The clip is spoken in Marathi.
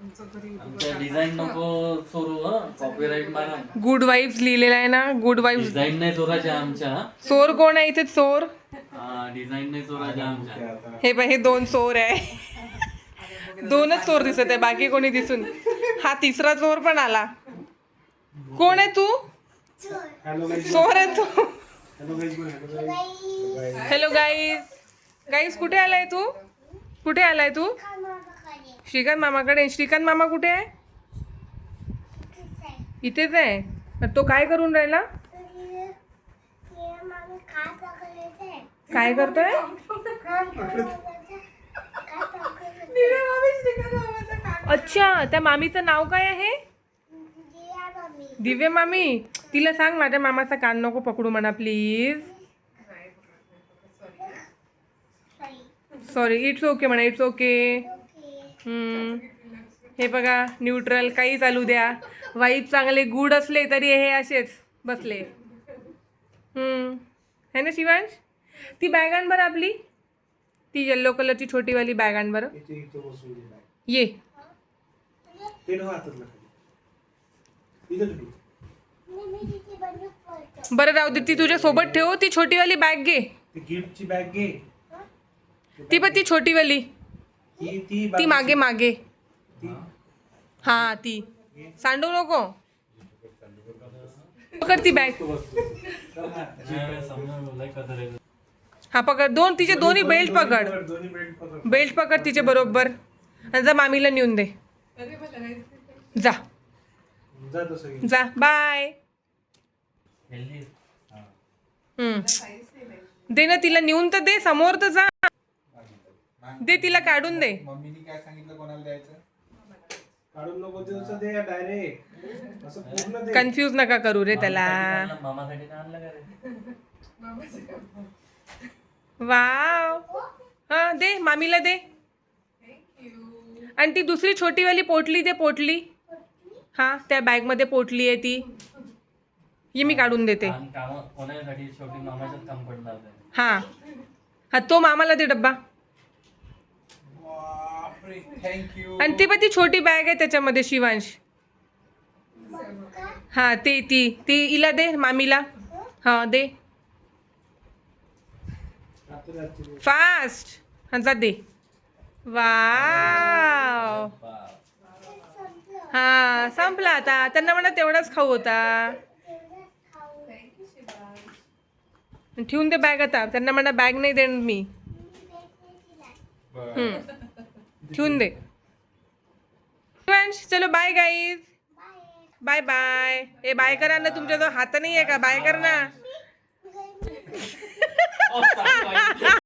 आमच्या डिझाईन नको चोरू कॉपीराईट मारा. गुड वाईब्स लिहिलेला आहे ना, गुड वाईब्स. डिझाईन नाही चोराच्या आमच्या. चोर कोण आहे इथे? चोर डिझाईन नाही चोराच्या आमच्या. हे हे 2 चोर आहे. 2च चोर दिसत आहे, बाकी कोणी दिसून. हा तिसरा चोर पण आला. कोण आहे तू? चोर आहे तू. Hello guys. गाईज कुठे आलाय तू? कुठे आलाय तू? श्रीकांत मामाकडे. श्रीकांत मामा कुठे आहे? इथेच आहे. तो काय करून राहिला? काय करतोय? अच्छा, त्या मामीचं नाव काय आहे? दिव्या मामी. तिला सांग माझ्या मामाचा कान नको पकडू म्हणा प्लीज. सॉरी. इट्स ओके म्हणा. It's okay. हे बघा, न्यूट्रल काही चालू द्या. वाईब चांगले गुड असले तरी हे असेच बसले. है ना शिवांश? ती बॅग आण बरं आपली. ती येल्लो कलरची छोटीवाली बॅग आण बरं. ये. बरं राहू दे. ती तुझ्या सोबत ठेव. ती छोटीवाली बॅग घे. गिफ्टची बॅग घे. ती पण ती छोटीवाली. ती मागे मागे. हा ती. सांडू नको. पकड ती बॅग. हा पकड. तिचे दोन्ही बेल्ट पकड. बेल्ट पकड तिचे बरोबर. आणि जा मामीला नेऊन दे. जा जा. बाय. दे ना तिला नेऊन तर दे. समोर तर जा. दे तिला. काढून दे. मम्मीनी काय सांगितलं कोणाला द्यायचं? काढून नको देऊ दे डायरेक्ट. असं पूर्ण दे. कन्फ्यूज नका करू रे त्याला. मामासाठी काय आणलं का रे? वाव. हा दे मामीला दे. आणि ती दुसरी छोटीवाली पोटली दे. पोटली. हा त्या बॅग मध्ये पोटली आहे ती. ये मी काढून देते. कोणासाठी? छोटी मामाच्याच काम पडणार. हा हा तो मामाला दे डब्बा. थँक्यू. आणि ती पण ती छोटी बॅग आहे त्याच्यामध्ये शिवांश. हा ती हिला दे मामीला. हा दे फास्ट. हा जा दे. वाव. हा संपला आता. त्यांना म्हणा तेवढाच खाऊ होता. ठेवून दे बॅग आता. त्यांना म्हणा बॅग नाही देणार मी. ठेवून दे. चलो बाय गाईज. Bye bye. ए बाय करा ना. तुमच्या जो हात नाही आहे का? बाय कर ना.